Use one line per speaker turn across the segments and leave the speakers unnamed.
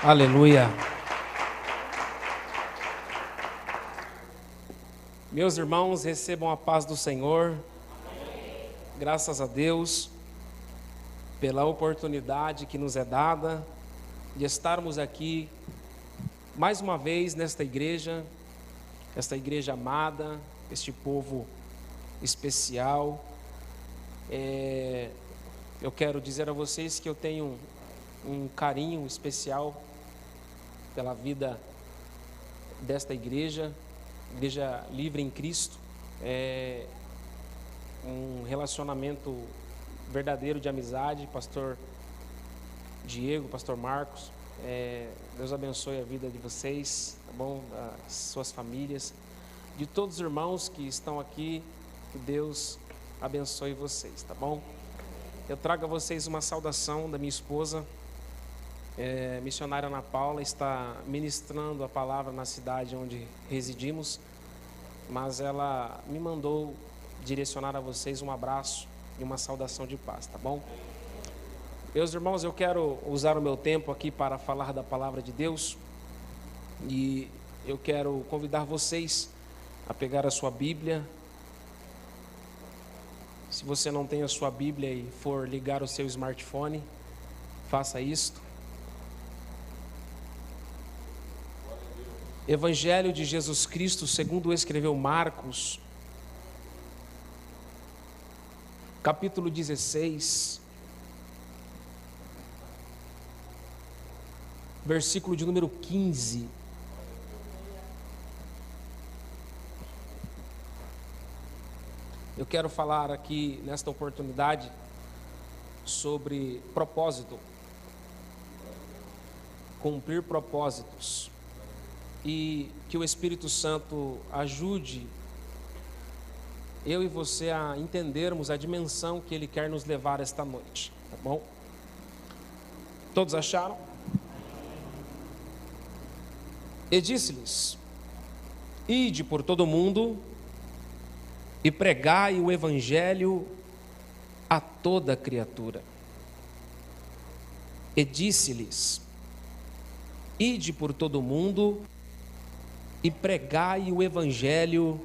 Aleluia. Meus irmãos, recebam a paz do Senhor. Amém. Graças a Deus pela oportunidade que nos é dada de estarmos aqui mais uma vez nesta igreja, esta igreja amada, este povo especial. Eu quero dizer a vocês que eu tenho um carinho especial pela vida desta igreja, Igreja Livre em Cristo. É um relacionamento verdadeiro de amizade. Pastor Diego, Pastor Marcos, Deus abençoe a vida de vocês, tá bom? Das suas famílias, de todos os irmãos que estão aqui, que Deus abençoe vocês, tá bom? Eu trago a vocês uma saudação da minha esposa, missionária Ana Paula, está ministrando a palavra na cidade onde residimos, mas ela me mandou direcionar a vocês um abraço e uma saudação de paz, tá bom? Meus irmãos, eu quero usar o meu tempo aqui para falar da palavra de Deus e eu quero convidar vocês a pegar a sua Bíblia. Se você não tem a sua Bíblia e for ligar o seu smartphone, faça isto. Evangelho de Jesus Cristo, segundo escreveu Marcos, capítulo 16, versículo de número 15. Eu quero falar aqui, nesta oportunidade, sobre propósito, cumprir propósitos. E que o Espírito Santo ajude eu e você a entendermos a dimensão que Ele quer nos levar esta noite, tá bom? Todos acharam? E disse-lhes: ide por todo o mundo e pregai o Evangelho a toda criatura. E disse-lhes: ide por todo o mundo e pregai o Evangelho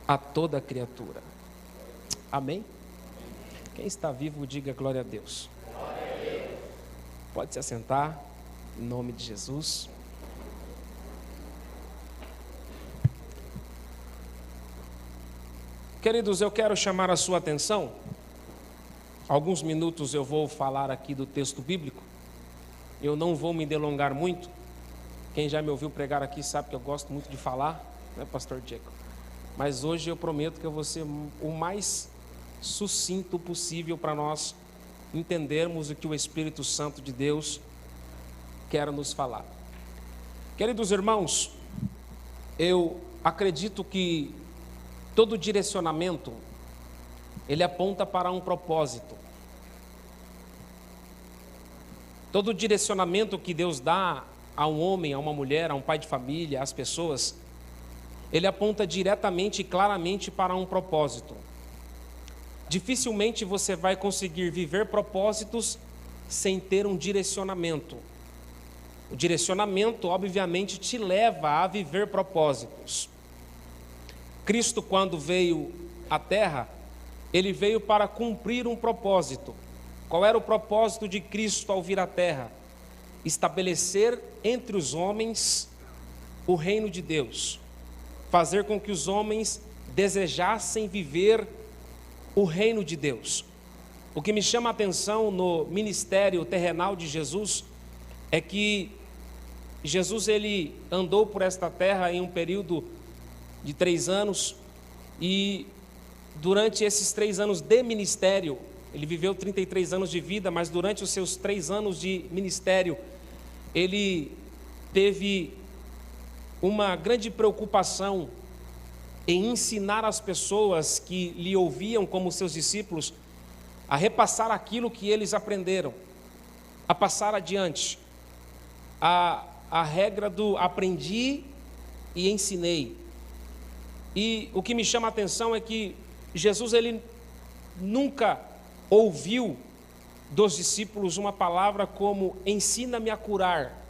a toda criatura. Amém? Quem está vivo, diga glória a Deus. Pode se assentar, em nome de Jesus. Queridos, eu quero chamar a sua atenção. Alguns minutos eu vou falar aqui do texto bíblico. Eu não vou me delongar muito. Quem já me ouviu pregar aqui sabe que eu gosto muito de falar, né, Pastor Diego? Mas hoje eu prometo que eu vou ser o mais sucinto possível para nós entendermos o que o Espírito Santo de Deus quer nos falar. Queridos irmãos, eu acredito que todo direcionamento, ele aponta para um propósito. Todo direcionamento que Deus dá a um homem, a uma mulher, a um pai de família, às pessoas, ele aponta diretamente e claramente para um propósito. Dificilmente você vai conseguir viver propósitos sem ter um direcionamento. O direcionamento, obviamente, te leva a viver propósitos. Cristo, quando veio à Terra, ele veio para cumprir um propósito. Qual era o propósito de Cristo ao vir à Terra? Estabelecer entre os homens o reino de Deus, fazer com que os homens desejassem viver o reino de Deus. O que me chama a atenção no ministério terrenal de Jesus é que Jesus, ele andou por esta terra em um período de 3 anos e durante esses 3 anos de ministério, ele viveu 33 anos de vida, mas durante os seus 3 anos de ministério, ele teve uma grande preocupação em ensinar as pessoas que lhe ouviam como seus discípulos a repassar aquilo que eles aprenderam, a passar adiante. A regra do aprendi e ensinei. E o que me chama a atenção é que Jesus, ele nunca ouviu dos discípulos uma palavra como ensina-me a curar,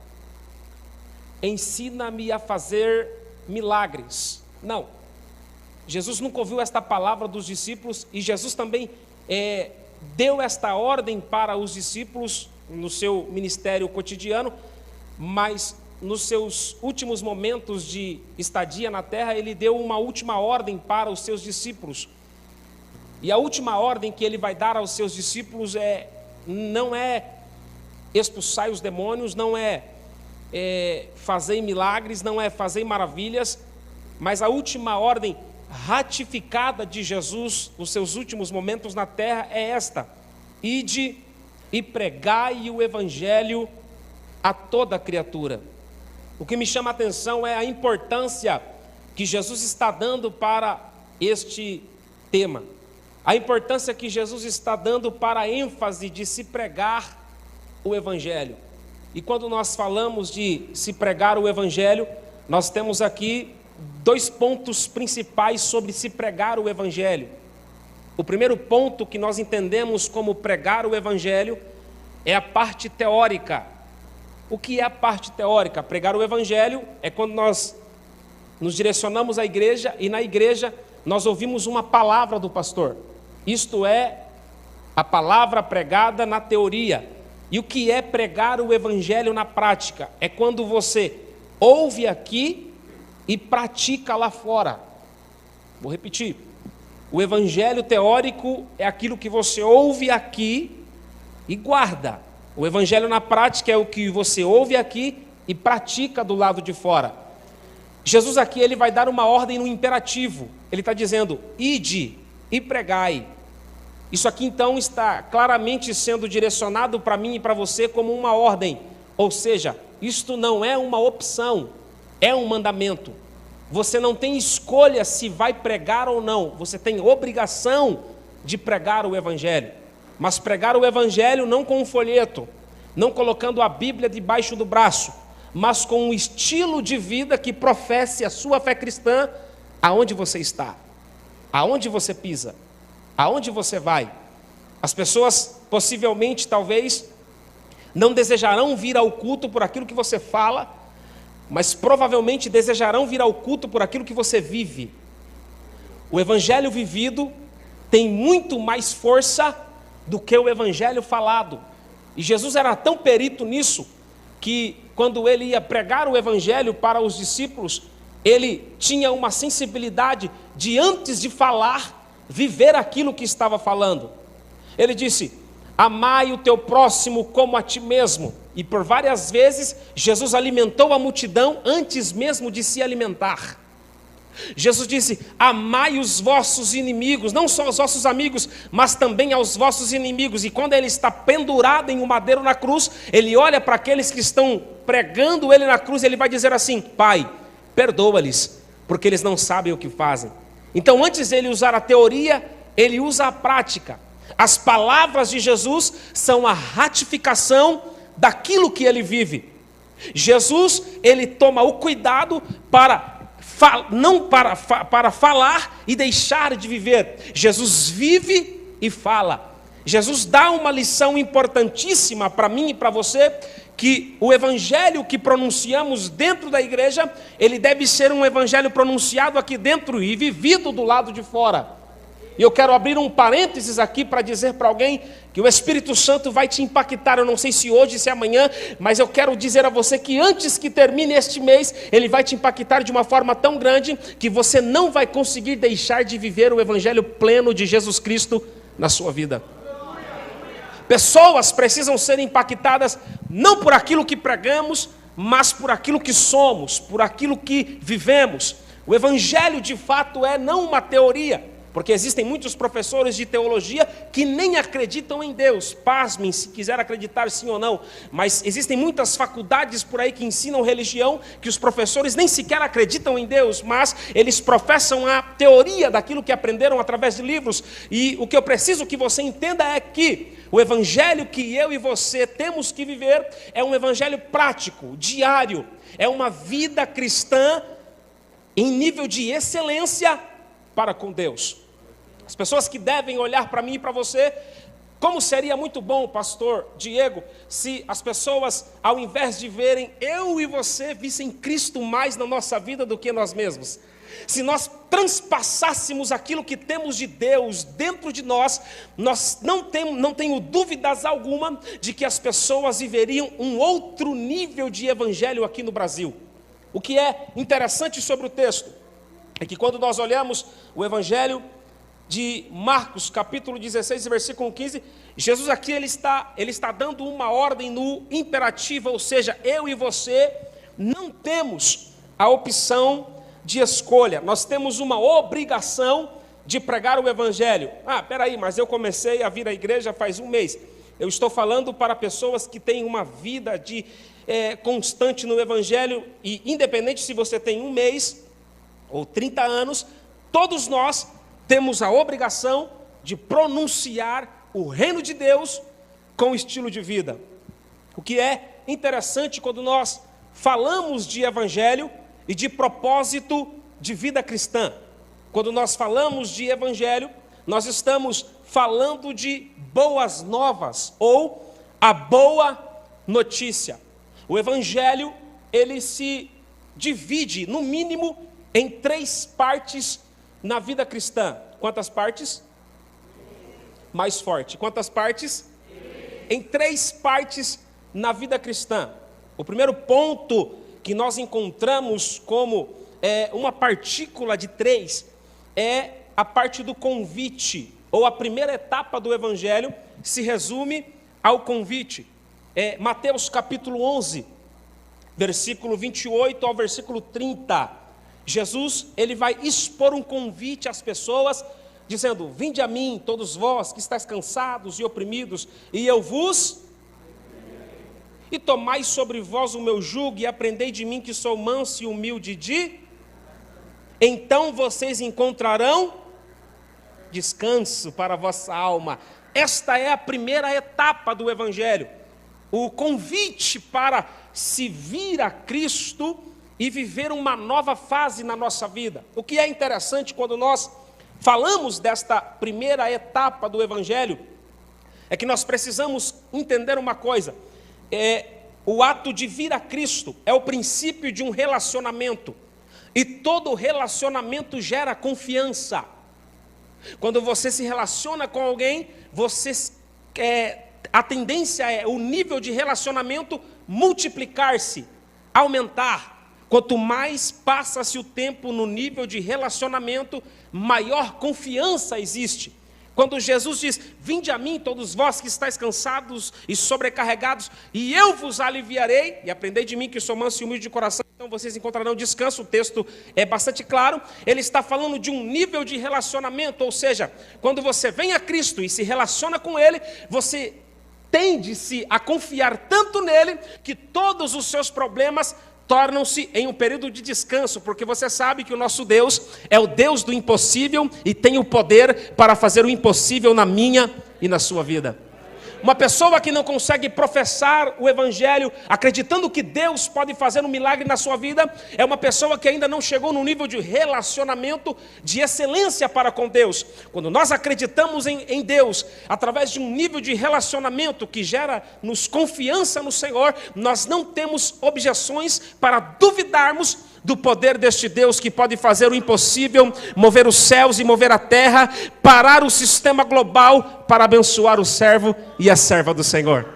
ensina-me a fazer milagres. Não, Jesus nunca ouviu esta palavra dos discípulos, e Jesus também deu esta ordem para os discípulos no seu ministério cotidiano, mas nos seus últimos momentos de estadia na terra, ele deu uma última ordem para os seus discípulos. E a última ordem que ele vai dar aos seus discípulos não é expulsar os demônios, não é fazer milagres, não é fazer maravilhas, mas a última ordem ratificada de Jesus nos seus últimos momentos na terra é esta: ide e pregai o evangelho a toda criatura. O que me chama a atenção é a importância que Jesus está dando para este tema, a importância que Jesus está dando para a ênfase de se pregar o evangelho. E quando nós falamos de se pregar o evangelho, nós temos aqui 2 pontos principais sobre se pregar o evangelho. O primeiro ponto que nós entendemos como pregar o evangelho é a parte teórica. O que é a parte teórica? Pregar o evangelho é quando nós nos direcionamos à igreja e na igreja nós ouvimos uma palavra do pastor. Isto é a palavra pregada na teoria. E o que é pregar o evangelho na prática? É quando você ouve aqui e pratica lá fora. Vou repetir. O evangelho teórico é aquilo que você ouve aqui e guarda. O evangelho na prática é o que você ouve aqui e pratica do lado de fora. Jesus aqui ele vai dar uma ordem no imperativo. Ele está dizendo: ide e pregai. Isso aqui então está claramente sendo direcionado para mim e para você como uma ordem. Ou seja, isto não é uma opção, é um mandamento. Você não tem escolha se vai pregar ou não. Você tem obrigação de pregar o evangelho. Mas pregar o evangelho não com um folheto, não colocando a Bíblia debaixo do braço, mas com um estilo de vida que professe a sua fé cristã aonde você está, aonde você pisa, aonde você vai. As pessoas possivelmente, talvez, não desejarão vir ao culto por aquilo que você fala, mas provavelmente desejarão vir ao culto por aquilo que você vive. O evangelho vivido tem muito mais força do que o evangelho falado. E Jesus era tão perito nisso, que quando ele ia pregar o evangelho para os discípulos, ele tinha uma sensibilidade de, antes de falar, viver aquilo que estava falando. Ele disse: amai o teu próximo como a ti mesmo. E por várias vezes Jesus alimentou a multidão antes mesmo de se alimentar. Jesus disse: amai os vossos inimigos, não só os vossos amigos, mas também aos vossos inimigos. E quando ele está pendurado em um madeiro na cruz, ele olha para aqueles que estão pregando ele na cruz, ele vai dizer assim: Pai, perdoa-lhes, porque eles não sabem o que fazem. Então, antes de ele usar a teoria, ele usa a prática. As palavras de Jesus são a ratificação daquilo que ele vive. Jesus, ele toma o cuidado não para falar e deixar de viver. Jesus vive e fala. Jesus dá uma lição importantíssima para mim e para você, que o evangelho que pronunciamos dentro da igreja, ele deve ser um evangelho pronunciado aqui dentro e vivido do lado de fora. E eu quero abrir um parênteses aqui para dizer para alguém que o Espírito Santo vai te impactar. Eu não sei se hoje, se amanhã, mas eu quero dizer a você que antes que termine este mês, ele vai te impactar de uma forma tão grande que você não vai conseguir deixar de viver o evangelho pleno de Jesus Cristo na sua vida. Pessoas precisam ser impactadas não por aquilo que pregamos, mas por aquilo que somos, por aquilo que vivemos. O evangelho de fato é não uma teoria, porque existem muitos professores de teologia que nem acreditam em Deus. Pasmem se quiser acreditar sim ou não. Mas existem muitas faculdades por aí que ensinam religião, que os professores nem sequer acreditam em Deus, mas eles professam a teoria daquilo que aprenderam através de livros. E o que eu preciso que você entenda é que o evangelho que eu e você temos que viver é um evangelho prático, diário. É uma vida cristã em nível de excelência para com Deus. As pessoas que devem olhar para mim e para você Como seria muito bom, pastor Diego, se as pessoas, ao invés de verem eu e você, vissem Cristo mais na nossa vida do que nós mesmos. Se nós transpassássemos aquilo que temos de Deus dentro de nós, não tenho dúvidas alguma de que as pessoas viveriam um outro nível de evangelho aqui no Brasil. O que é interessante sobre o texto é que quando nós olhamos o evangelho de Marcos, capítulo 16, versículo 15, Jesus aqui ele está dando uma ordem no imperativo, ou seja, eu e você não temos a opção de escolha, nós temos uma obrigação de pregar o evangelho. Peraí, mas eu comecei a vir à igreja faz um mês. Eu estou falando para pessoas que têm uma vida constante no evangelho, e independente se você tem um mês ou 30 anos, todos nós temos a obrigação de pronunciar o reino de Deus com estilo de vida. O que é interessante quando nós falamos de evangelho e de propósito de vida cristã. Quando nós falamos de evangelho, nós estamos falando de boas novas ou a boa notícia. O evangelho, ele se divide, no mínimo, em 3 partes na vida cristã. Quantas partes? Mais forte. Quantas partes? Em 3 partes na vida cristã. O primeiro ponto que nós encontramos como uma partícula de 3 é a parte do convite, ou a primeira etapa do evangelho se resume ao convite. Mateus capítulo 11, versículo 28 ao versículo 30. Jesus, ele vai expor um convite às pessoas, dizendo: vinde a mim, todos vós que estáis cansados e oprimidos, e eu vos... E tomai sobre vós o meu jugo, e aprendei de mim, que sou manso e humilde então vocês encontrarão descanso para a vossa alma. Esta é a primeira etapa do evangelho. O convite para se vir a Cristo e viver uma nova fase na nossa vida. O que é interessante quando nós falamos desta primeira etapa do evangelho, é que nós precisamos entender uma coisa. O ato de vir a Cristo é o princípio de um relacionamento, e todo relacionamento gera confiança. Quando você se relaciona com alguém, a tendência é o nível de relacionamento multiplicar-se, aumentar. Quanto mais passa-se o tempo no nível de relacionamento, maior confiança existe. Quando Jesus diz: vinde a mim, todos vós que estáis cansados e sobrecarregados, e eu vos aliviarei, e aprendei de mim, que sou manso e humilde de coração, então vocês encontrarão descanso. O texto é bastante claro. Ele está falando de um nível de relacionamento, ou seja, quando você vem a Cristo e se relaciona com Ele, você tende-se a confiar tanto nele, que todos os seus problemas tornam-se em um período de descanso, porque você sabe que o nosso Deus é o Deus do impossível e tem o poder para fazer o impossível na minha e na sua vida. Uma pessoa que não consegue professar o evangelho, acreditando que Deus pode fazer um milagre na sua vida, é uma pessoa que ainda não chegou no nível de relacionamento de excelência para com Deus. Quando nós acreditamos em Deus, através de um nível de relacionamento que gera-nos confiança no Senhor, nós não temos objeções para duvidarmos do poder deste Deus que pode fazer o impossível, mover os céus e mover a terra, parar o sistema global para abençoar o servo e a serva do Senhor.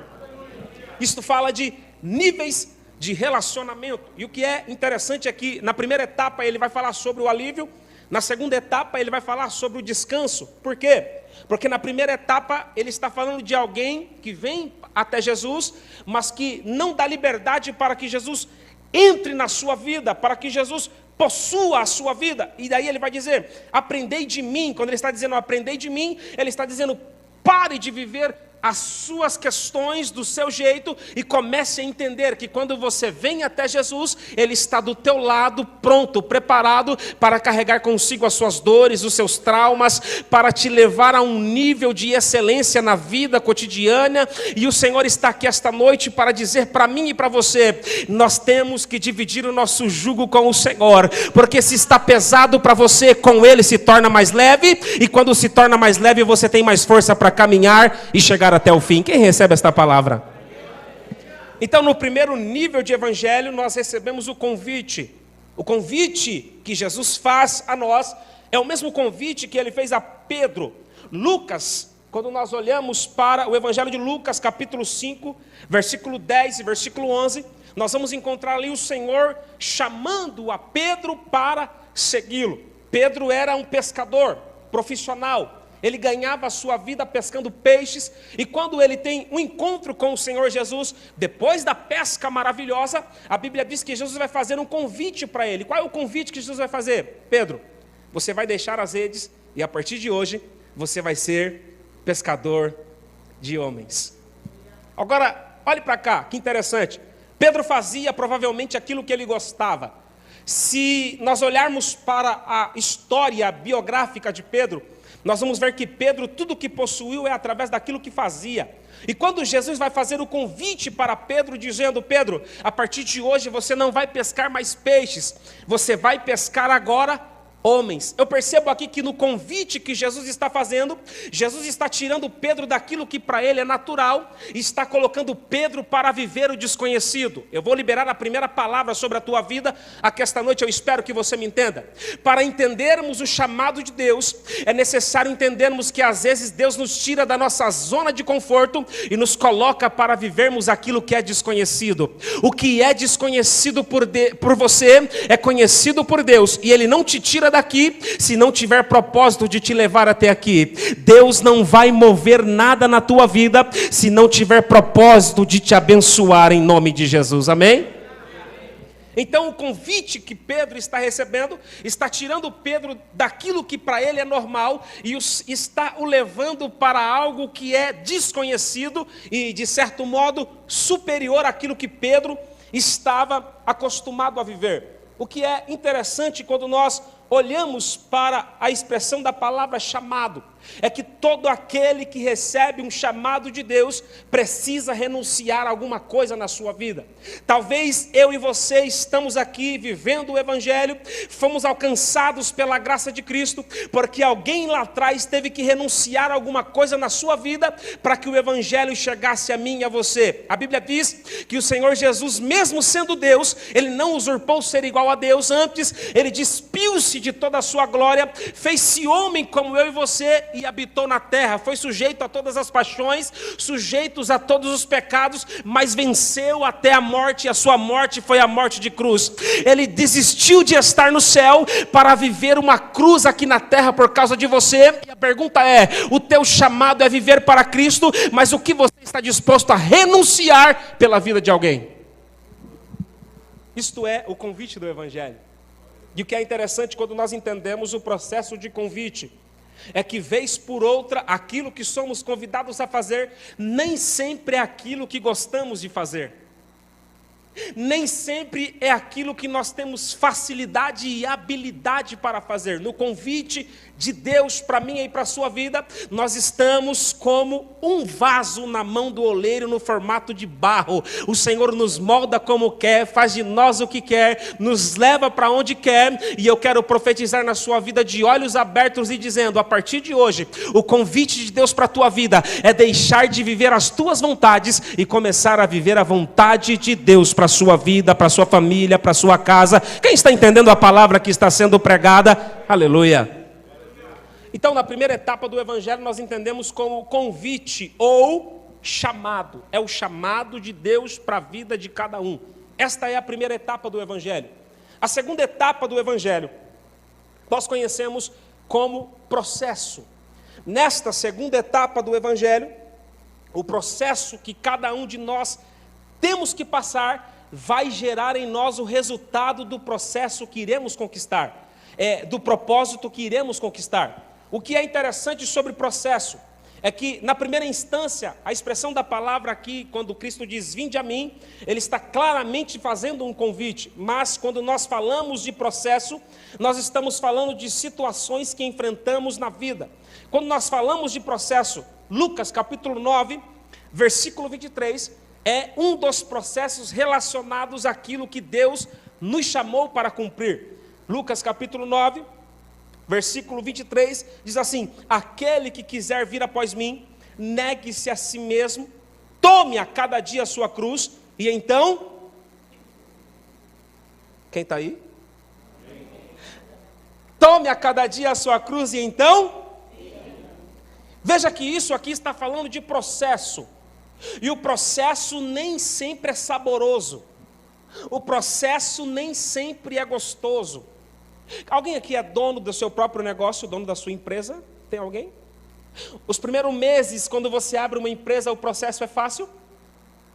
Isto fala de níveis de relacionamento. E o que é interessante é que na primeira etapa ele vai falar sobre o alívio, na segunda etapa ele vai falar sobre o descanso. Por quê? Porque na primeira etapa ele está falando de alguém que vem até Jesus, mas que não dá liberdade para que Jesus entre na sua vida, para que Jesus possua a sua vida. E daí ele vai dizer: aprendei de mim. Quando ele está dizendo aprendei de mim, ele está dizendo: pare de viver as suas questões do seu jeito e comece a entender que quando você vem até Jesus, Ele está do teu lado, pronto, preparado para carregar consigo as suas dores, os seus traumas, para te levar a um nível de excelência na vida cotidiana. E o Senhor está aqui esta noite para dizer para mim e para você: nós temos que dividir o nosso jugo com o Senhor, porque se está pesado para você, com Ele se torna mais leve, e quando se torna mais leve, você tem mais força para caminhar e chegar até o fim. Quem recebe esta palavra? Então, no primeiro nível de evangelho, nós recebemos o convite. O convite que Jesus faz a nós é o mesmo convite que Ele fez a Pedro. Lucas, quando nós olhamos para o evangelho de Lucas, capítulo 5, versículo 10 e versículo 11, nós vamos encontrar ali o Senhor chamando a Pedro para segui-lo. Pedro era um pescador profissional. Ele ganhava a sua vida pescando peixes, e quando ele tem um encontro com o Senhor Jesus, depois da pesca maravilhosa, a Bíblia diz que Jesus vai fazer um convite para ele. Qual é o convite que Jesus vai fazer? Pedro, você vai deixar as redes, e a partir de hoje, você vai ser pescador de homens. Agora, olhe para cá, que interessante. Pedro fazia provavelmente aquilo que ele gostava. Se nós olharmos para a história biográfica de Pedro, nós vamos ver que Pedro, tudo que possuiu é através daquilo que fazia. E quando Jesus vai fazer o convite para Pedro, dizendo: Pedro, a partir de hoje você não vai pescar mais peixes, você vai pescar agora homens. Eu percebo aqui que no convite que Jesus está fazendo, Jesus está tirando Pedro daquilo que para ele é natural, e está colocando Pedro para viver o desconhecido. Eu vou liberar a primeira palavra sobre a tua vida aqui esta noite, eu espero que você me entenda. Para entendermos o chamado de Deus, é necessário entendermos que às vezes Deus nos tira da nossa zona de conforto e nos coloca para vivermos aquilo que é desconhecido. O que é desconhecido por você é conhecido por Deus, e Ele não te tira daqui se não tiver propósito de te levar até aqui. Deus não vai mover nada na tua vida se não tiver propósito de te abençoar, em nome de Jesus, amém? Então o convite que Pedro está recebendo está tirando Pedro daquilo que para ele é normal e está o levando para algo que é desconhecido e, de certo modo, superior àquilo que Pedro estava acostumado a viver. O que é interessante quando nós olhamos para a expressão da palavra chamado, é que todo aquele que recebe um chamado de Deus precisa renunciar a alguma coisa na sua vida. Talvez eu e você estamos aqui vivendo o evangelho, fomos alcançados pela graça de Cristo, porque alguém lá atrás teve que renunciar a alguma coisa na sua vida para que o evangelho chegasse a mim e a você. A Bíblia diz que o Senhor Jesus, mesmo sendo Deus, Ele não usurpou ser igual a Deus, antes Ele despiu-se de toda a sua glória, fez-se homem como eu e você e habitou na terra, foi sujeito a todas as paixões, sujeitos a todos os pecados, mas venceu até a morte, e a sua morte foi a morte de cruz. Ele desistiu de estar no céu para viver uma cruz aqui na terra por causa de você. E a pergunta é: o teu chamado é viver para Cristo, mas o que você está disposto a renunciar pela vida de alguém? Isto é o convite do evangelho. E o que é interessante quando nós entendemos o processo de convite, é que vez por outra, aquilo que somos convidados a fazer, nem sempre é aquilo que gostamos de fazer. Nem sempre é aquilo que nós temos facilidade e habilidade para fazer. No convite de Deus para mim e para a sua vida, nós estamos como um vaso na mão do oleiro no formato de barro. O Senhor nos molda como quer, faz de nós o que quer, nos leva para onde quer, e eu quero profetizar na sua vida de olhos abertos e dizendo: a partir de hoje, o convite de Deus para a tua vida é deixar de viver as tuas vontades e começar a viver a vontade de Deus para a sua vida, para a sua família, para a sua casa. Quem está entendendo a palavra que está sendo pregada? Aleluia. Então, na primeira etapa do evangelho, nós entendemos como convite ou chamado. É o chamado de Deus para a vida de cada um. Esta é a primeira etapa do evangelho. A segunda etapa do evangelho, nós conhecemos como processo. Nesta segunda etapa do evangelho, o processo que cada um de nós temos que passar vai gerar em nós o resultado do processo que iremos conquistar, do propósito que iremos conquistar. O que é interessante sobre processo é que, na primeira instância, a expressão da palavra aqui, quando Cristo diz, vinde a mim, Ele está claramente fazendo um convite. Mas, quando nós falamos de processo, nós estamos falando de situações que enfrentamos na vida. Quando nós falamos de processo, Lucas capítulo 9, versículo 23, é um dos processos relacionados àquilo que Deus nos chamou para cumprir. Lucas capítulo 9, versículo 23, diz assim: aquele que quiser vir após mim, negue-se a si mesmo, tome a cada dia a sua cruz, e então... Quem está aí? Tome a cada dia a sua cruz, e então... Veja que isso aqui está falando de processo, e o processo nem sempre é saboroso, o processo nem sempre é gostoso. Alguém aqui é dono do seu próprio negócio, dono da sua empresa? Tem alguém? Os primeiros meses, quando você abre uma empresa, o processo é fácil?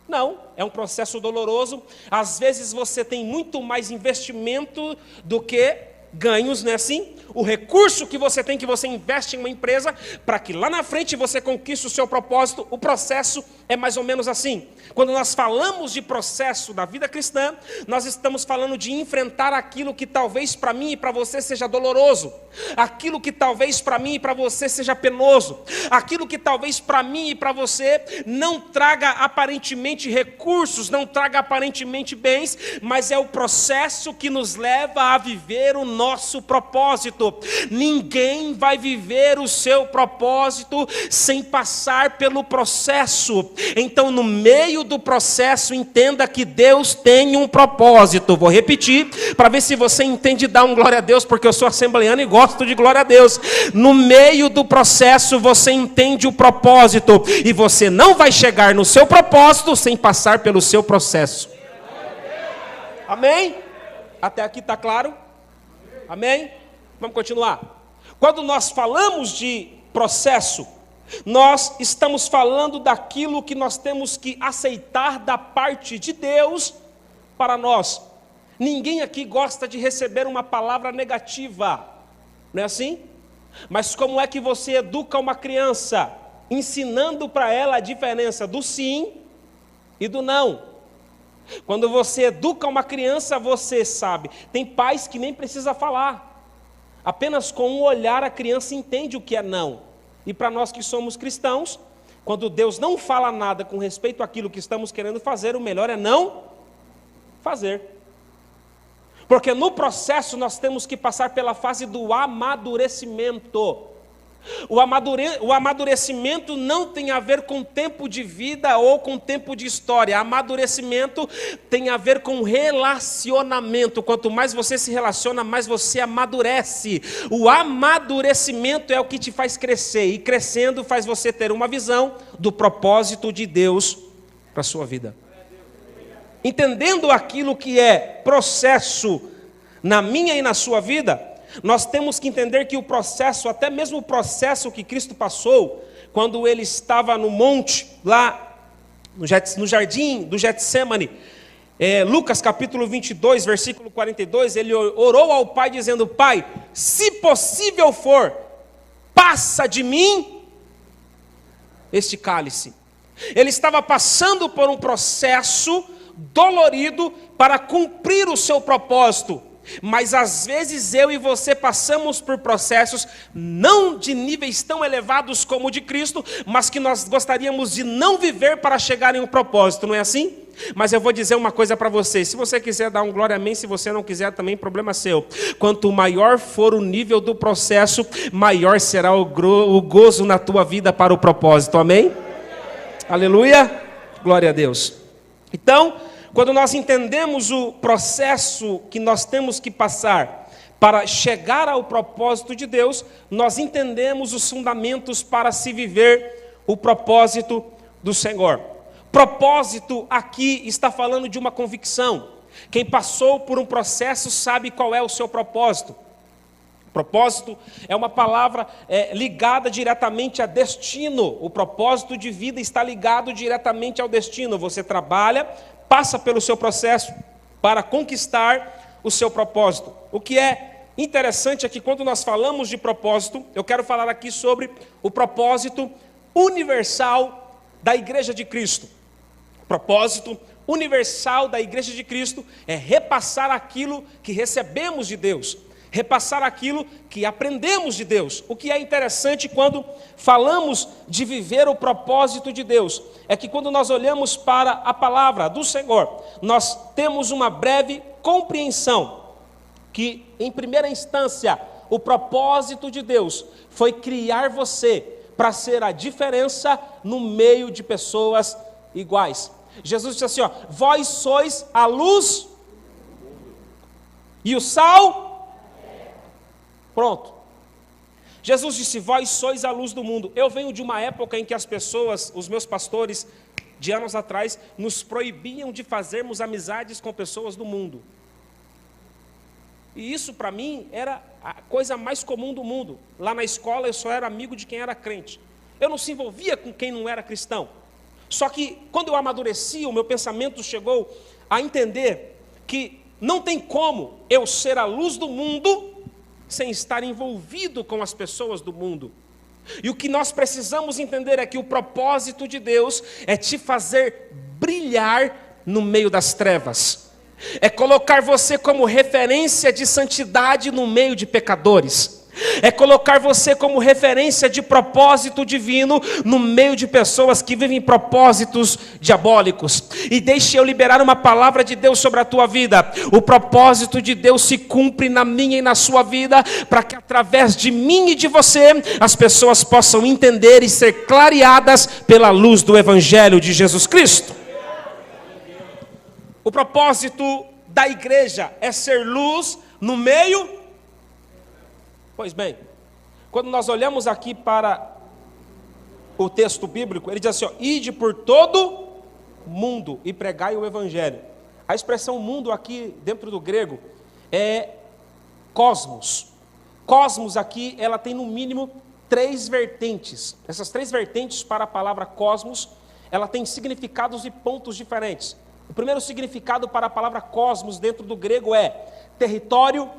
Não, é um processo doloroso. Às vezes você tem muito mais investimento do que ganhos, não é assim? O recurso que você tem, que você investe em uma empresa, para que lá na frente você conquiste o seu propósito, o processo é mais ou menos assim. Quando nós falamos de processo da vida cristã, nós estamos falando de enfrentar aquilo que talvez para mim e para você seja doloroso, aquilo que talvez para mim e para você seja penoso, aquilo que talvez para mim e para você não traga aparentemente recursos, não traga aparentemente bens, mas é o processo que nos leva a viver o nosso propósito. Ninguém vai viver o seu propósito sem passar pelo processo. Então, no meio do processo, entenda que Deus tem um propósito. Vou repetir, para ver se você entende, dá um glória a Deus, porque eu sou assembleano e gosto de glória a Deus. No meio do processo, você entende o propósito, e você não vai chegar no seu propósito sem passar pelo seu processo. Amém? Até aqui está claro? Amém? Vamos continuar. Quando nós falamos de processo, nós estamos falando daquilo que nós temos que aceitar da parte de Deus para nós. Ninguém aqui gosta de receber uma palavra negativa, não é assim? Mas como é que você educa uma criança? Ensinando para ela a diferença do sim e do não. Quando você educa uma criança, você sabe. Tem pais que nem precisa falar. Apenas com um olhar a criança entende o que é não. E para nós que somos cristãos, quando Deus não fala nada com respeito àquilo que estamos querendo fazer, o melhor é não fazer. Porque no processo nós temos que passar pela fase do amadurecimento. O amadurecimento não tem a ver com tempo de vida ou com tempo de história. Amadurecimento tem a ver com relacionamento. Quanto mais você se relaciona, mais você amadurece. O amadurecimento é o que te faz crescer, e crescendo faz você ter uma visão do propósito de Deus para a sua vida. Entendendo aquilo que é processo na minha e na sua vida, nós temos que entender que o processo, até mesmo o processo que Cristo passou, quando ele estava no monte, lá no jardim do Getsêmani, Lucas capítulo 22, versículo 42, ele orou ao Pai dizendo: Pai, se possível for, passa de mim este cálice. Ele estava passando por um processo dolorido para cumprir o seu propósito. Mas às vezes eu e você passamos por processos não de níveis tão elevados como o de Cristo, mas que nós gostaríamos de não viver para chegar em um propósito, não é assim? Mas eu vou dizer uma coisa para você: se você quiser dar um glória amém, se você não quiser também, problema seu. Quanto maior for o nível do processo, maior será o gozo na tua vida para o propósito, amém? Aleluia, glória a Deus. Então, quando nós entendemos o processo que nós temos que passar para chegar ao propósito de Deus, nós entendemos os fundamentos para se viver o propósito do Senhor. Propósito aqui está falando de uma convicção. Quem passou por um processo sabe qual é o seu propósito. Propósito é uma palavra ligada diretamente a destino. O propósito de vida está ligado diretamente ao destino. Você trabalha, passa pelo seu processo para conquistar o seu propósito. O que é interessante é que quando nós falamos de propósito, eu quero falar aqui sobre o propósito universal da Igreja de Cristo. O propósito universal da Igreja de Cristo é repassar aquilo que recebemos de Deus, repassar aquilo que aprendemos de Deus. O que é interessante quando falamos de viver o propósito de Deus, é que quando nós olhamos para a palavra do Senhor, nós temos uma breve compreensão que, em primeira instância, o propósito de Deus foi criar você para ser a diferença no meio de pessoas iguais. Jesus disse assim, ó, vós sois a luz e o sal. Pronto. Jesus disse, vós sois a luz do mundo. Eu venho de uma época em que as pessoas, os meus pastores, de anos atrás, nos proibiam de fazermos amizades com pessoas do mundo. E isso para mim era a coisa mais comum do mundo. Lá na escola eu só era amigo de quem era crente. Eu não se envolvia com quem não era cristão. Só que quando eu amadureci, o meu pensamento chegou a entender que não tem como eu ser a luz do mundo sem estar envolvido com as pessoas do mundo. E o que nós precisamos entender é que o propósito de Deus é te fazer brilhar no meio das trevas. É colocar você como referência de santidade no meio de pecadores. É colocar você como referência de propósito divino no meio de pessoas que vivem propósitos diabólicos. E deixe eu liberar uma palavra de Deus sobre a tua vida. O propósito de Deus se cumpre na minha e na sua vida, para que através de mim e de você, as pessoas possam entender e ser clareadas pela luz do Evangelho de Jesus Cristo. O propósito da igreja é ser luz no meio. Pois bem, quando nós olhamos aqui para o texto bíblico, ele diz assim, ó, ide por todo mundo e pregai o evangelho. A expressão mundo aqui dentro do grego é cosmos. Cosmos aqui, ela tem no mínimo 3 vertentes. Essas 3 vertentes para a palavra cosmos, ela tem significados e pontos diferentes. O primeiro significado para a palavra cosmos dentro do grego é território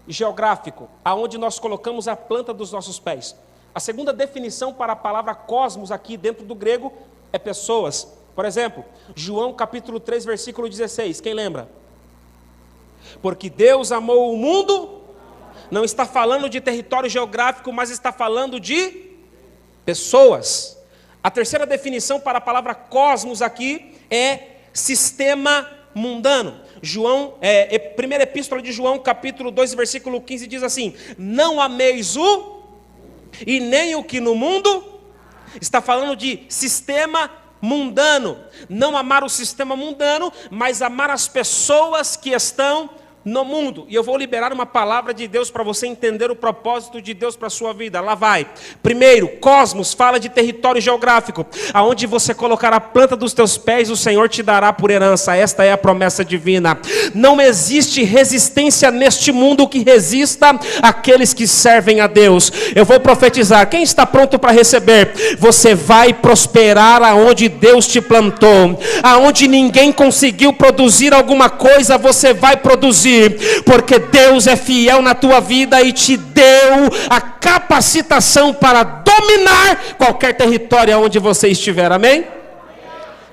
geográfico, aonde nós colocamos a planta dos nossos pés. A segunda definição para a palavra cosmos aqui dentro do grego é pessoas. Por exemplo, João capítulo 3, versículo 16, quem lembra? Porque Deus amou o mundo, não está falando de território geográfico, mas está falando de pessoas. A terceira definição para a palavra cosmos aqui é sistema mundano. Primeira epístola de João, capítulo 2, versículo 15, diz assim, não ameis o e nem o que no mundo. Está falando de sistema mundano. Não amar o sistema mundano, mas amar as pessoas que estão no mundo. E eu vou liberar uma palavra de Deus para você entender o propósito de Deus para a sua vida. Lá vai. Primeiro, cosmos fala de território geográfico. Aonde você colocar a planta dos teus pés, o Senhor te dará por herança. Esta é a promessa divina. Não existe resistência neste mundo que resista àqueles que servem a Deus. Eu vou profetizar. Quem está pronto para receber? Você vai prosperar aonde Deus te plantou. Aonde ninguém conseguiu produzir alguma coisa, você vai produzir. Porque Deus é fiel na tua vida e te deu a capacitação para dominar qualquer território onde você estiver, amém?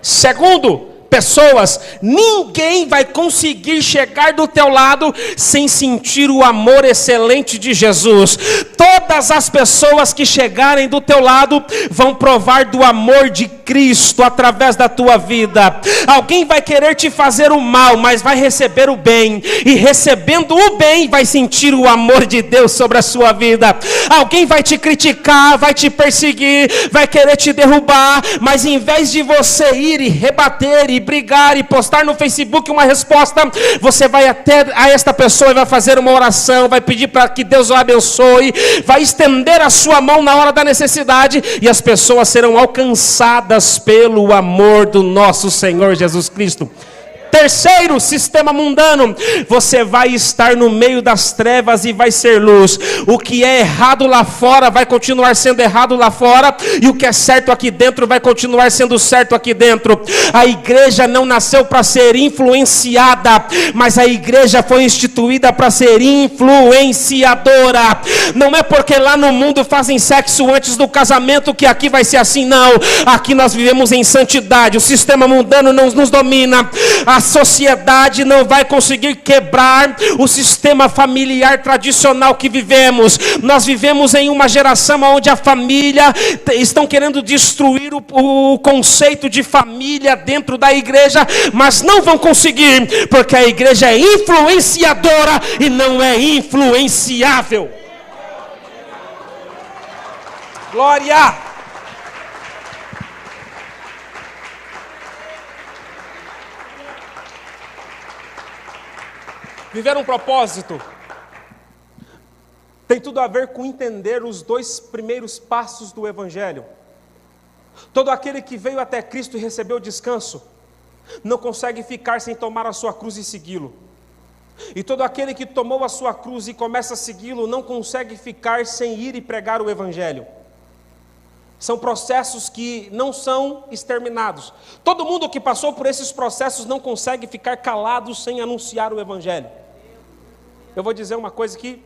Segundo, pessoas, ninguém vai conseguir chegar do teu lado sem sentir o amor excelente de Jesus. Todas as pessoas que chegarem do teu lado vão provar do amor de Cristo através da tua vida. Alguém vai querer te fazer o mal, mas vai receber o bem, e recebendo o bem vai sentir o amor de Deus sobre a sua vida. Alguém vai te criticar, vai te perseguir, vai querer te derrubar, mas em vez de você ir e rebater e brigar e postar no Facebook uma resposta, você vai até a esta pessoa e vai fazer uma oração, vai pedir para que Deus o abençoe, vai estender a sua mão na hora da necessidade, e as pessoas serão alcançadas pelo amor do nosso Senhor Jesus Cristo. Terceiro, sistema mundano: você vai estar no meio das trevas e vai ser luz. O que é errado lá fora vai continuar sendo errado lá fora, e o que é certo aqui dentro vai continuar sendo certo aqui dentro. A igreja não nasceu para ser influenciada, mas a igreja foi instituída para ser influenciadora. Não é porque lá no mundo fazem sexo antes do casamento que aqui vai ser assim, não. Aqui nós vivemos em santidade. O sistema mundano não nos domina. A sociedade não vai conseguir quebrar o sistema familiar tradicional que vivemos. Nós vivemos em uma geração onde a família estão querendo destruir o conceito de família dentro da igreja, mas não vão conseguir, porque a igreja é influenciadora e não é influenciável. Glória! Viver um propósito tem tudo a ver com entender os 2 primeiros passos do Evangelho. Todo aquele que veio até Cristo e recebeu descanso não consegue ficar sem tomar a sua cruz e segui-lo. E todo aquele que tomou a sua cruz e começa a segui-lo não consegue ficar sem ir e pregar o Evangelho. São processos que não são exterminados. Todo mundo que passou por esses processos não consegue ficar calado sem anunciar o Evangelho. Eu vou dizer uma coisa aqui,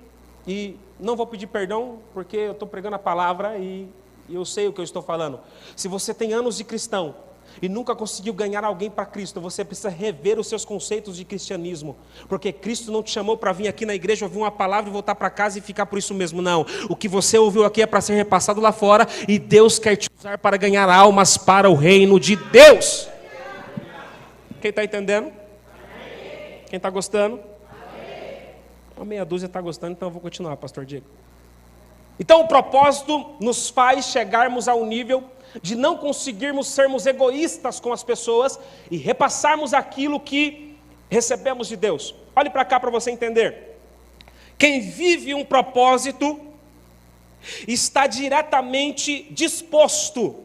e não vou pedir perdão, porque eu estou pregando a palavra e eu sei o que eu estou falando. Se você tem anos de cristão e nunca conseguiu ganhar alguém para Cristo, você precisa rever os seus conceitos de cristianismo, porque Cristo não te chamou para vir aqui na igreja, ouvir uma palavra e voltar para casa e ficar por isso mesmo, não. O que você ouviu aqui é para ser repassado lá fora, e Deus quer te usar para ganhar almas para o reino de Deus. Quem está entendendo? Quem está gostando? Uma meia dúzia está gostando, então eu vou continuar, pastor Diego. Então o propósito nos faz chegarmos ao nível de não conseguirmos sermos egoístas com as pessoas e repassarmos aquilo que recebemos de Deus. Olhe para cá para você entender. Quem vive um propósito está diretamente disposto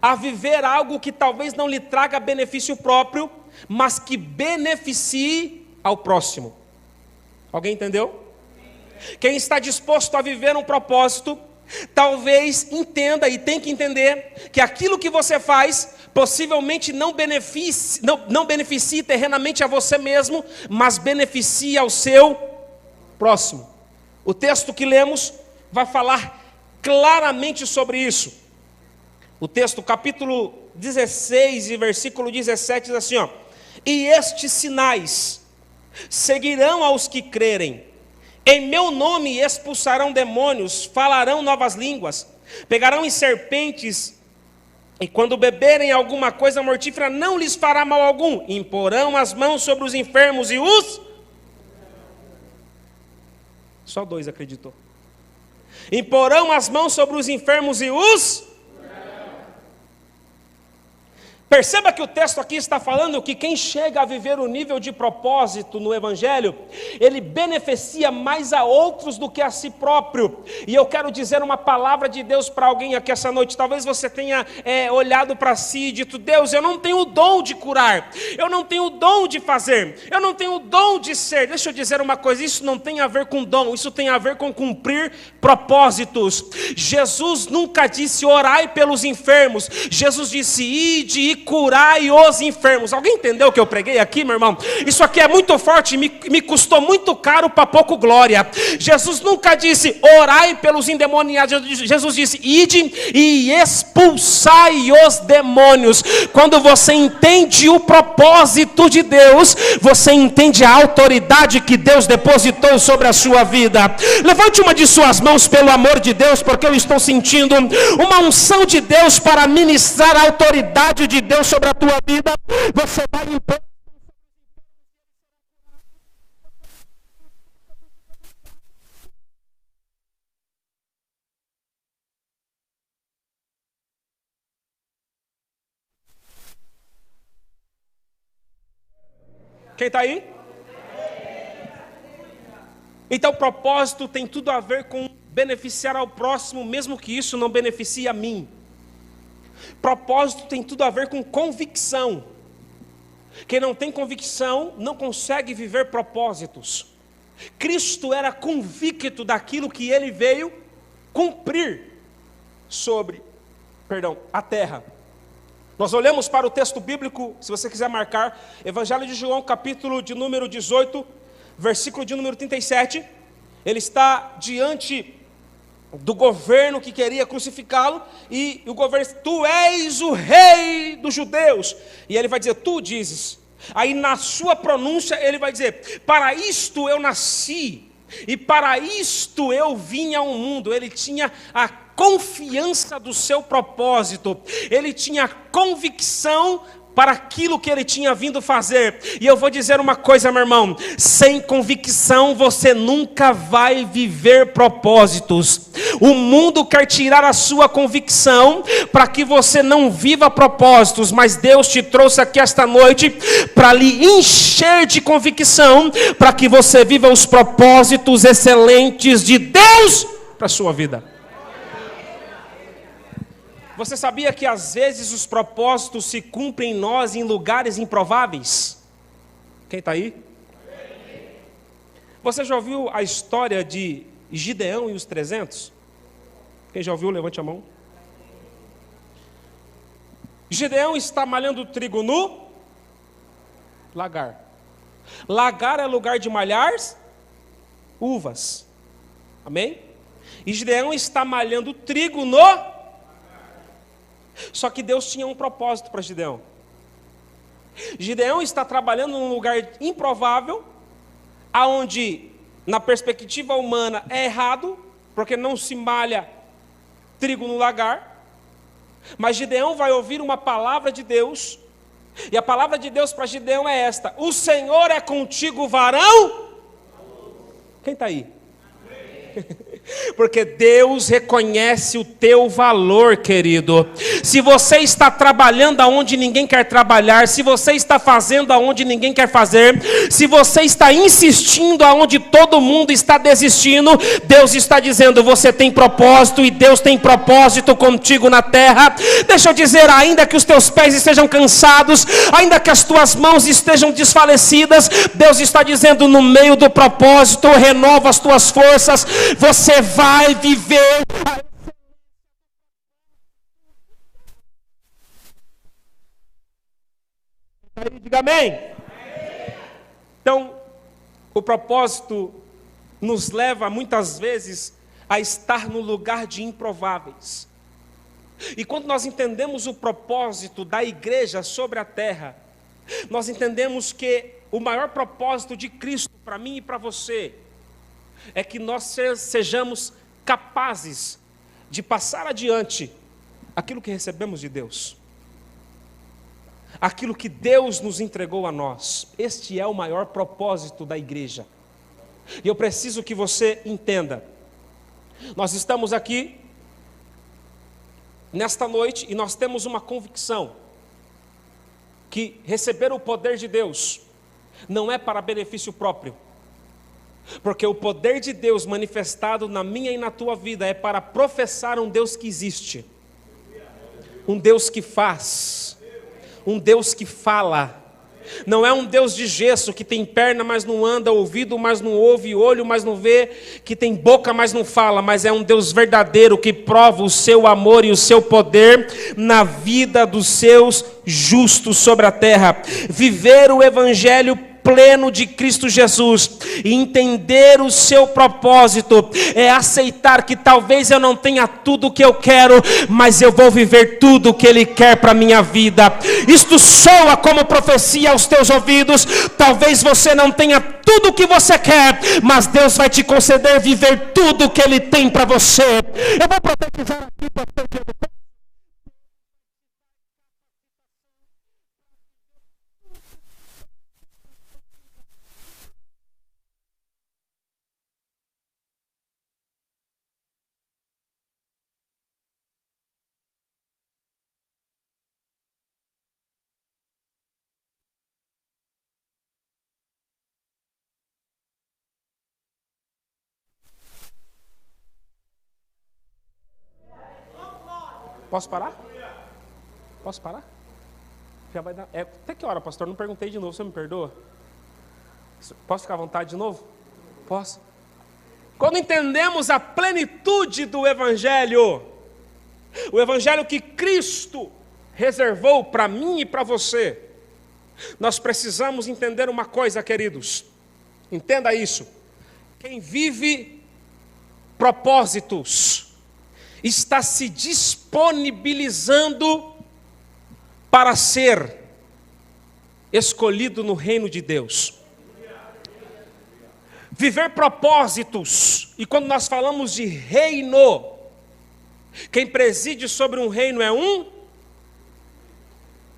a viver algo que talvez não lhe traga benefício próprio, mas que beneficie ao próximo. Alguém entendeu? Quem está disposto a viver um propósito, talvez entenda e tem que entender que aquilo que você faz possivelmente não beneficie terrenamente a você mesmo, mas beneficie ao seu próximo. O texto que lemos vai falar claramente sobre isso. O texto, capítulo 16 e versículo 17 diz assim, ó: e estes sinais seguirão aos que crerem. Em meu nome expulsarão demônios, falarão novas línguas, pegarão em serpentes, e quando beberem alguma coisa mortífera não lhes fará mal algum. Imporão as mãos sobre os enfermos e os... Só 2 acreditou. Imporão as mãos sobre os enfermos e os... Perceba que o texto aqui está falando que quem chega a viver o nível de propósito no Evangelho, ele beneficia mais a outros do que a si próprio. E eu quero dizer uma palavra de Deus para alguém aqui essa noite. Talvez você tenha olhado para si e dito: Deus, eu não tenho o dom de curar, eu não tenho o dom de fazer, eu não tenho o dom de ser. Deixa eu dizer uma coisa, isso não tem a ver com dom, isso tem a ver com cumprir propósitos. Jesus nunca disse orai pelos enfermos, Jesus disse ide e curai os enfermos. Alguém entendeu o que eu preguei aqui, meu irmão? Isso aqui é muito forte, me custou muito caro para pouco glória. Jesus nunca disse orai pelos endemoniados, Jesus disse ide e expulsai os demônios. Quando você entende o propósito de Deus, você entende a autoridade que Deus depositou sobre a sua vida. Levante uma de suas mãos pelo amor de Deus, porque eu estou sentindo uma unção de Deus para ministrar a autoridade de Deus sobre a tua vida. Você vai impor. Quem está aí? Então, propósito tem tudo a ver com beneficiar ao próximo, mesmo que isso não beneficie a mim. Propósito tem tudo a ver com convicção. Quem não tem convicção não consegue viver propósitos. Cristo era convicto daquilo que ele veio cumprir sobre, a terra. Nós olhamos para o texto bíblico, se você quiser marcar, Evangelho de João, capítulo de número 18, versículo de número 37. Ele está diante do governo que queria crucificá-lo, e o governo diz: tu és o rei dos judeus. E ele vai dizer: tu dizes. Aí na sua pronúncia ele vai dizer: para isto eu nasci, e para isto eu vim ao mundo. Ele tinha a confiança do seu propósito, ele tinha convicção para aquilo que ele tinha vindo fazer. E eu vou dizer uma coisa, meu irmão: sem convicção você nunca vai viver propósitos. O mundo quer tirar a sua convicção para que você não viva propósitos, mas Deus te trouxe aqui esta noite para lhe encher de convicção, para que você viva os propósitos excelentes de Deus para a sua vida. Você sabia que às vezes os propósitos se cumprem em nós em lugares improváveis? Quem está aí? Você já ouviu a história de Gideão e os 300? Quem já ouviu, levante a mão. Gideão está malhando trigo no lagar. Lagar é lugar de malhar uvas. Amém? E Gideão está malhando trigo no... Só que Deus tinha um propósito para Gideão. Gideão está trabalhando num lugar improvável, aonde, na perspectiva humana, é errado, porque não se malha trigo no lagar. Mas Gideão vai ouvir uma palavra de Deus, e a palavra de Deus para Gideão é esta: o Senhor é contigo, varão. Quem está aí? Porque Deus reconhece o teu valor, querido. Se você está trabalhando aonde ninguém quer trabalhar, se você está fazendo aonde ninguém quer fazer, se você está insistindo aonde todo mundo está desistindo, Deus está dizendo: você tem propósito, e Deus tem propósito contigo na terra. Deixa eu dizer, ainda que os teus pés estejam cansados, ainda que as tuas mãos estejam desfalecidas, Deus está dizendo: no meio do propósito, renova as tuas forças, você vai viver. Diga amém. Então, o propósito nos leva muitas vezes a estar no lugar de improváveis. E quando nós entendemos o propósito da igreja sobre a terra, nós entendemos que o maior propósito de Cristo para mim e para você é que nós sejamos capazes de passar adiante aquilo que recebemos de Deus, aquilo que Deus nos entregou a nós. Este é o maior propósito da igreja. E eu preciso que você entenda. Nós estamos aqui nesta noite e nós temos uma convicção que receber o poder de Deus não é para benefício próprio. Porque o poder de Deus manifestado na minha e na tua vida é para professar um Deus que existe, um Deus que faz, um Deus que fala. Não é um Deus de gesso que tem perna, mas não anda, ouvido, mas não ouve, olho, mas não vê, que tem boca, mas não fala, mas é um Deus verdadeiro que prova o seu amor e o seu poder na vida dos seus justos sobre a terra. Viver o evangelho pleno de Cristo Jesus e entender o seu propósito é aceitar que talvez eu não tenha tudo o que eu quero, mas eu vou viver tudo o que Ele quer para a minha vida. Isto soa como profecia aos teus ouvidos. Talvez você não tenha tudo o que você quer, mas Deus vai te conceder viver tudo o que Ele tem para você. Eu vou profetizar aqui, pastor Diego. Posso parar? Posso parar? Já vai dar. Até que hora, pastor? Não perguntei de novo, você me perdoa? Posso ficar à vontade de novo? Posso? Quando entendemos a plenitude do Evangelho, o Evangelho que Cristo reservou para mim e para você, nós precisamos entender uma coisa, queridos. Entenda isso. Quem vive propósitos está se disponibilizando para ser escolhido no reino de Deus. Viver propósitos, e quando nós falamos de reino, quem preside sobre um reino é um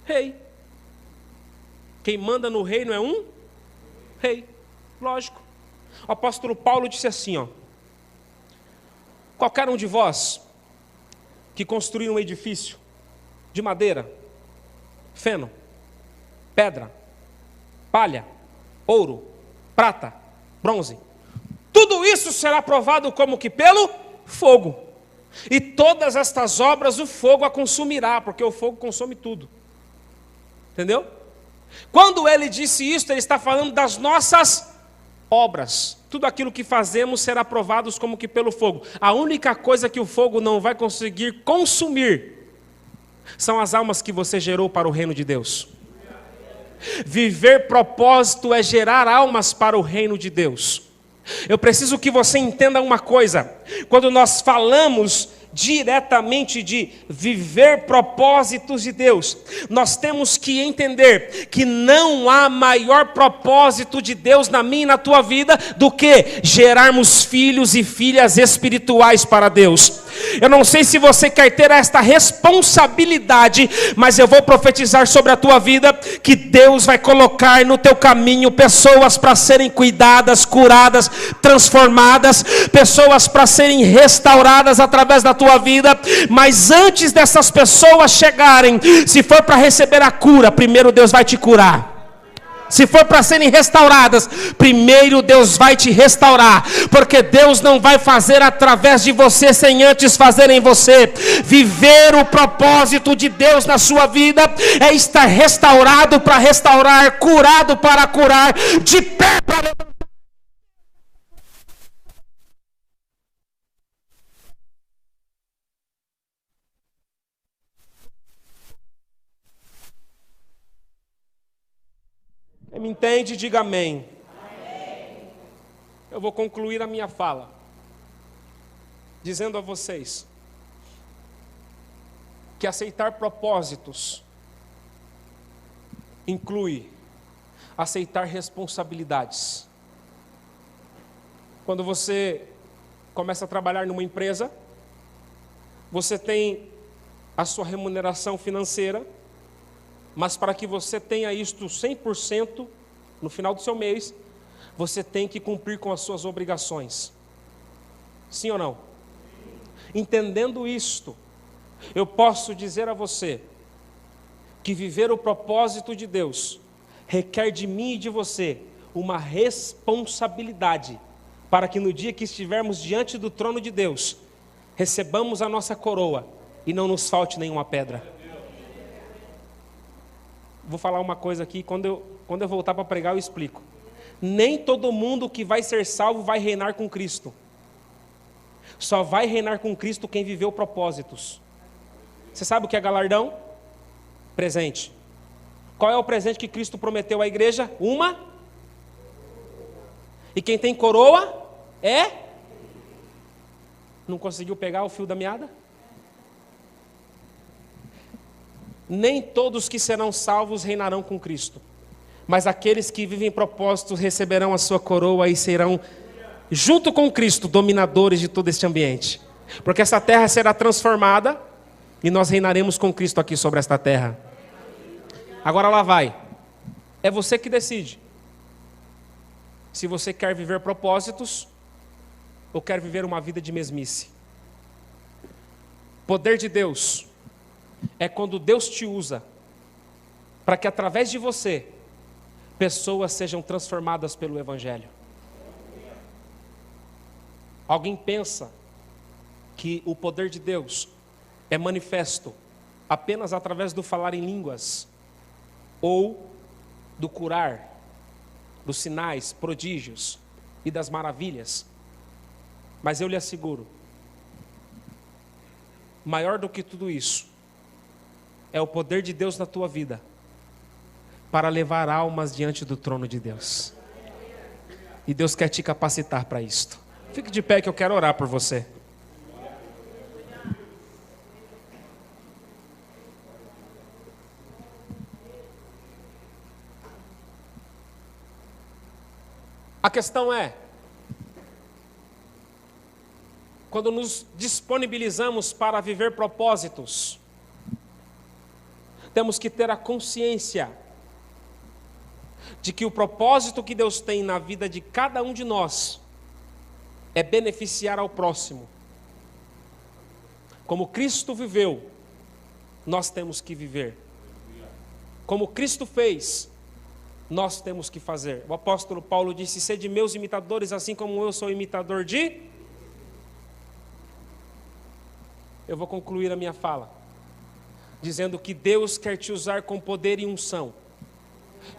rei. Quem manda no reino é um rei. Lógico. O apóstolo Paulo disse assim, qualquer um de vós que construir um edifício de madeira, feno, pedra, palha, ouro, prata, bronze, tudo isso será provado como que pelo fogo. E todas estas obras o fogo a consumirá, porque o fogo consome tudo. Entendeu? Quando ele disse isso, ele está falando das nossas obras. Tudo aquilo que fazemos será provado como que pelo fogo. A única coisa que o fogo não vai conseguir consumir são as almas que você gerou para o reino de Deus. Viver propósito é gerar almas para o reino de Deus. Eu preciso que você entenda uma coisa. Quando nós falamos diretamente de viver propósitos de Deus, nós temos que entender que não há maior propósito de Deus na minha e na tua vida do que gerarmos filhos e filhas espirituais para Deus. Eu não sei se você quer ter esta responsabilidade, mas eu vou profetizar sobre a tua vida que Deus vai colocar no teu caminho pessoas para serem cuidadas, curadas, transformadas, pessoas para serem restauradas através da tua vida. Mas antes dessas pessoas chegarem, se for para receber a cura, primeiro Deus vai te curar. Se for para serem restauradas, primeiro Deus vai te restaurar, porque Deus não vai fazer através de você sem antes fazer em você. Viver o propósito de Deus na sua vida é estar restaurado para restaurar, curado para curar, de pé para levantar. Quem me entende, diga amém. Amém. Eu vou concluir a minha fala dizendo a vocês que aceitar propósitos inclui aceitar responsabilidades. Quando você começa a trabalhar numa empresa, você tem a sua remuneração financeira, mas para que você tenha isto 100% no final do seu mês, você tem que cumprir com as suas obrigações. Sim ou não? Entendendo isto, eu posso dizer a você que viver o propósito de Deus requer de mim e de você uma responsabilidade, para que no dia que estivermos diante do trono de Deus, recebamos a nossa coroa e não nos falte nenhuma pedra. Vou falar uma coisa aqui, quando eu voltar para pregar eu explico. Nem todo mundo que vai ser salvo vai reinar com Cristo. Só vai reinar com Cristo quem viveu propósitos. Você sabe o que é galardão? Presente. Qual é o presente que Cristo prometeu à igreja? Uma. E quem tem coroa é? Não conseguiu pegar o fio da meada? Nem todos que serão salvos reinarão com Cristo, mas aqueles que vivem propósitos receberão a sua coroa e serão, junto com Cristo, dominadores de todo este ambiente. Porque essa terra será transformada e nós reinaremos com Cristo aqui sobre esta terra. Agora lá vai. É você que decide. Se você quer viver propósitos ou quer viver uma vida de mesmice. Poder de Deus é quando Deus te usa para que através de você pessoas sejam transformadas pelo Evangelho. Alguém pensa que o poder de Deus é manifesto apenas através do falar em línguas, ou do curar, dos sinais, prodígios e das maravilhas. Mas eu lhe asseguro, maior do que tudo isso é o poder de Deus na tua vida para levar almas diante do trono de Deus. E Deus quer te capacitar para isto. Fique de pé que eu quero orar por você. A questão é, quando nos disponibilizamos para viver propósitos, temos que ter a consciência de que o propósito que Deus tem na vida de cada um de nós é beneficiar ao próximo. Como Cristo viveu, nós temos que viver. Como Cristo fez, nós temos que fazer. O apóstolo Paulo disse: sede meus imitadores, assim como eu sou imitador de... Eu vou concluir a minha fala dizendo que Deus quer te usar com poder e unção,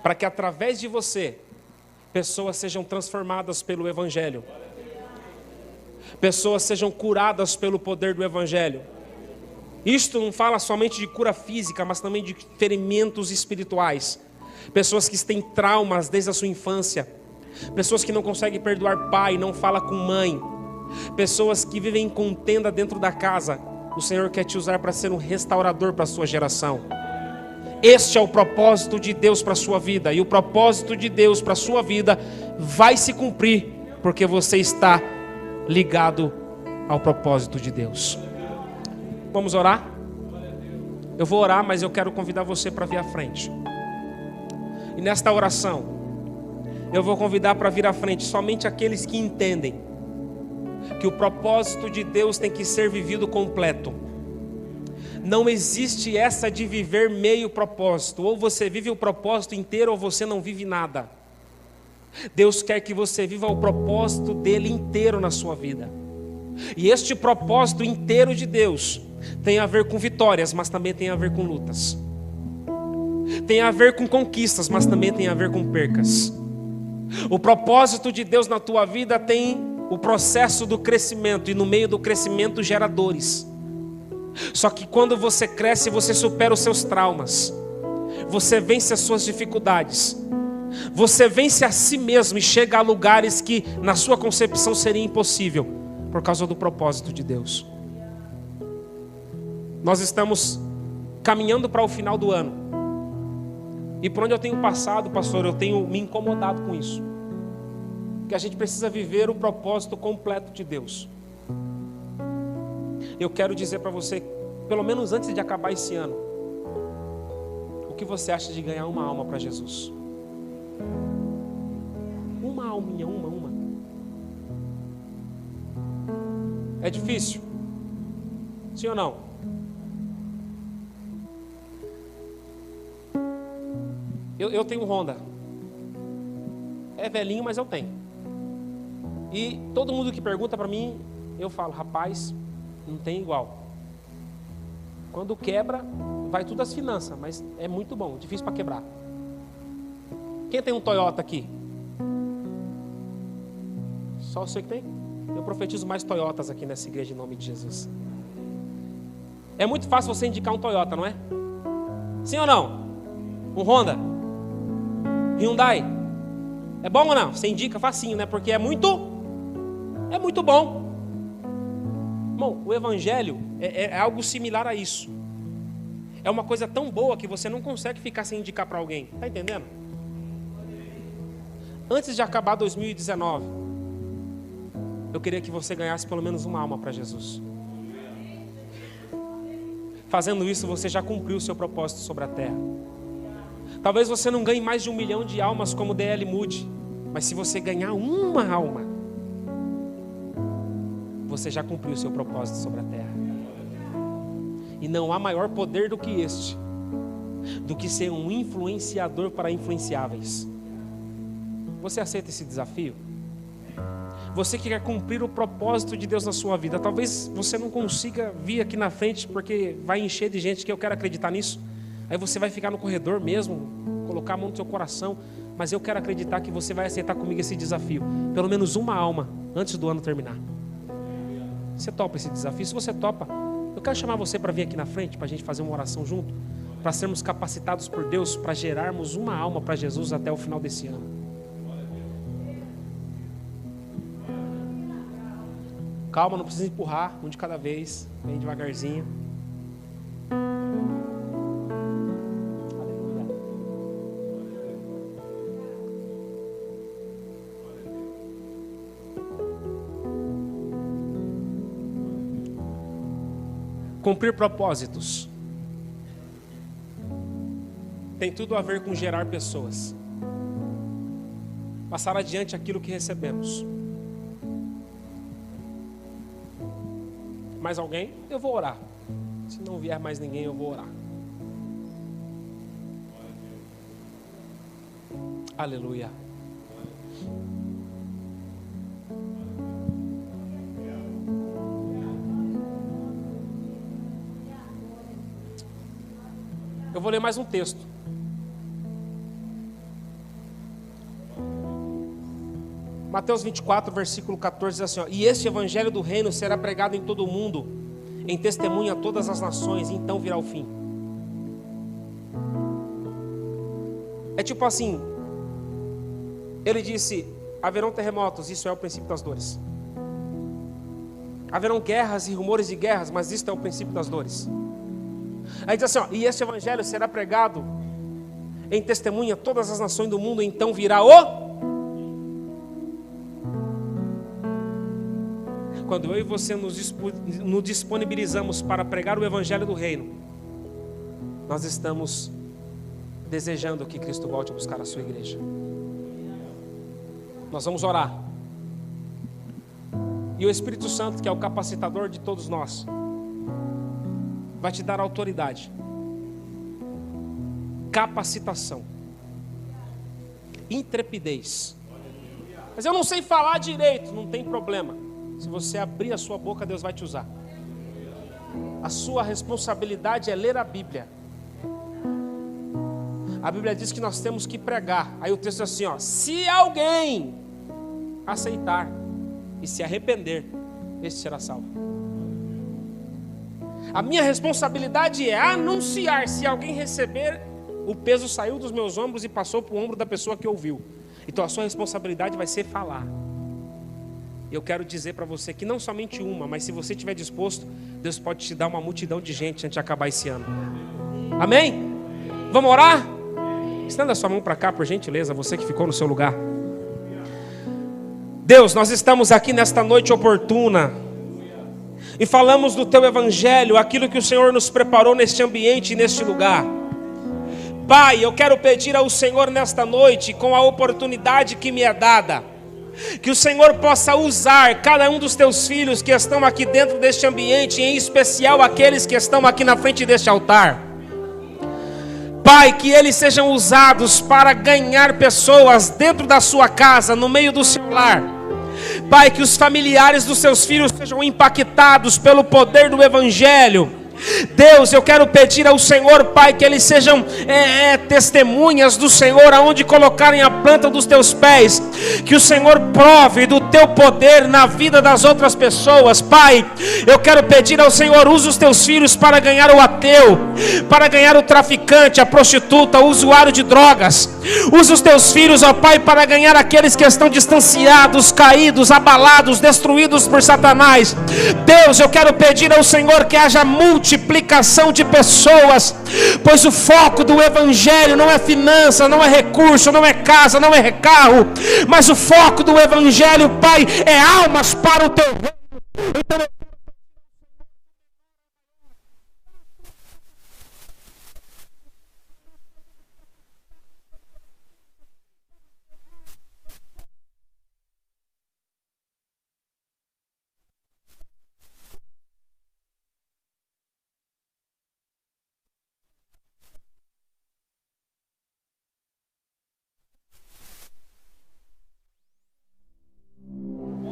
para que através de você, pessoas sejam transformadas pelo Evangelho, pessoas sejam curadas pelo poder do Evangelho. Isto não fala somente de cura física, mas também de ferimentos espirituais. Pessoas que têm traumas desde a sua infância, pessoas que não conseguem perdoar pai, não falam com mãe, pessoas que vivem em contenda dentro da casa. O Senhor quer te usar para ser um restaurador para a sua geração. Este é o propósito de Deus para a sua vida. E o propósito de Deus para a sua vida vai se cumprir, porque você está ligado ao propósito de Deus. Vamos orar? Eu vou orar, mas eu quero convidar você para vir à frente. E nesta oração, eu vou convidar para vir à frente somente aqueles que entendem que o propósito de Deus tem que ser vivido completo. Não existe essa de viver meio propósito. Ou você vive o propósito inteiro ou você não vive nada. Deus quer que você viva o propósito dele inteiro na sua vida. E este propósito inteiro de Deus tem a ver com vitórias, mas também tem a ver com lutas. Tem a ver com conquistas, mas também tem a ver com percas. O propósito de Deus na tua vida tem o processo do crescimento, e no meio do crescimento gera dores. Só que quando você cresce, você supera os seus traumas, você vence as suas dificuldades, você vence a si mesmo e chega a lugares que na sua concepção seria impossível, por causa do propósito de Deus. Nós estamos caminhando para o final do ano, e por onde eu tenho passado, pastor, eu tenho me incomodado com isso, que a gente precisa viver o propósito completo de Deus. Eu quero dizer para você, pelo menos antes de acabar esse ano, o que você acha de ganhar uma alma para Jesus? Uma alminha, uma. É difícil? Sim ou não? Eu tenho um Honda. É velhinho, mas eu tenho. E todo mundo que pergunta para mim, eu falo: rapaz, não tem igual. Quando quebra, vai tudo as finanças, mas é muito bom, difícil para quebrar. Quem tem um Toyota aqui? Só você que tem? Eu profetizo mais Toyotas aqui nessa igreja em nome de Jesus. É muito fácil você indicar um Toyota, não é? Sim ou não? Um Honda? Hyundai? É bom ou não? Você indica facinho, né? Porque é muito bom. Bom, o Evangelho é algo similar a isso. É uma coisa tão boa que você não consegue ficar sem indicar para alguém. Está entendendo? Antes de acabar 2019, eu queria que você ganhasse pelo menos uma alma para Jesus. Fazendo isso, você já cumpriu o seu propósito sobre a terra. Talvez você não ganhe mais de 1 milhão de almas como D.L. Moody, mas se você ganhar uma alma, você já cumpriu o seu propósito sobre a terra. E não há maior poder do que este, do que ser um influenciador para influenciáveis. Você aceita esse desafio? Você que quer cumprir o propósito de Deus na sua vida, talvez você não consiga vir aqui na frente porque vai encher de gente que eu quero acreditar nisso. Aí você vai ficar no corredor mesmo, colocar a mão no seu coração, mas eu quero acreditar que você vai aceitar comigo esse desafio. Pelo menos uma alma antes do ano terminar. Você topa esse desafio? Se você topa, eu quero chamar você para vir aqui na frente, para a gente fazer uma oração junto, para sermos capacitados por Deus, para gerarmos uma alma para Jesus até o final desse ano. Calma, não precisa empurrar, um de cada vez, bem devagarzinho. Cumprir propósitos tem tudo a ver com gerar pessoas. Passar adiante aquilo que recebemos. Mais alguém? Eu vou orar. Se não vier mais ninguém, eu vou orar. Aleluia. Eu vou ler mais um texto. Mateus 24, versículo 14 diz assim, ó, e este evangelho do reino será pregado em todo o mundo, em testemunha a todas as nações, e então virá o fim. É tipo assim, ele disse, haverão terremotos, isso é o princípio das dores. Haverão guerras e rumores de guerras, mas isto é o princípio das dores. Aí diz assim, ó, e este evangelho será pregado em testemunha a todas as nações do mundo, então virá o... Quando eu e você nos disponibilizamos para pregar o evangelho do reino, nós estamos desejando que Cristo volte a buscar a sua igreja. Nós vamos orar. E o Espírito Santo, que é o capacitador de todos nós, vai te dar autoridade, capacitação, intrepidez. Mas eu não sei falar direito, não tem problema. Se você abrir a sua boca, Deus vai te usar. A sua responsabilidade é ler a Bíblia. A Bíblia diz que nós temos que pregar. Aí o texto é assim, ó, se alguém aceitar e se arrepender, este será salvo. A minha responsabilidade é anunciar. Se alguém receber, o peso saiu dos meus ombros e passou para o ombro da pessoa que ouviu. Então a sua responsabilidade vai ser falar. Eu quero dizer para você que não somente uma, mas se você estiver disposto, Deus pode te dar uma multidão de gente antes de acabar esse ano. Amém? Vamos orar? Estenda a sua mão para cá, por gentileza, você que ficou no seu lugar. Deus, nós estamos aqui nesta noite oportuna e falamos do Teu Evangelho, aquilo que o Senhor nos preparou neste ambiente e neste lugar. Pai, eu quero pedir ao Senhor nesta noite, com a oportunidade que me é dada, que o Senhor possa usar cada um dos Teus filhos que estão aqui dentro deste ambiente, em especial aqueles que estão aqui na frente deste altar. Pai, que eles sejam usados para ganhar pessoas dentro da sua casa, no meio do seu lar. Pai, que os familiares dos seus filhos sejam impactados pelo poder do Evangelho. Deus, eu quero pedir ao Senhor, Pai, que eles sejam testemunhas do Senhor, aonde colocarem a planta dos teus pés, que o Senhor prove do teu poder na vida das outras pessoas. Pai, eu quero pedir ao Senhor, usa os teus filhos para ganhar o ateu, para ganhar o traficante, a prostituta, o usuário de drogas. Usa os teus filhos, ó Pai, para ganhar aqueles que estão distanciados, caídos, abalados, destruídos por Satanás. Deus, eu quero pedir ao Senhor que haja multiplicação de pessoas, pois o foco do Evangelho não é finança, não é recurso, não é casa, não é carro, mas o foco do Evangelho, Pai, é almas para o teu reino. Então,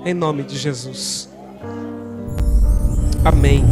em nome de Jesus. Amém.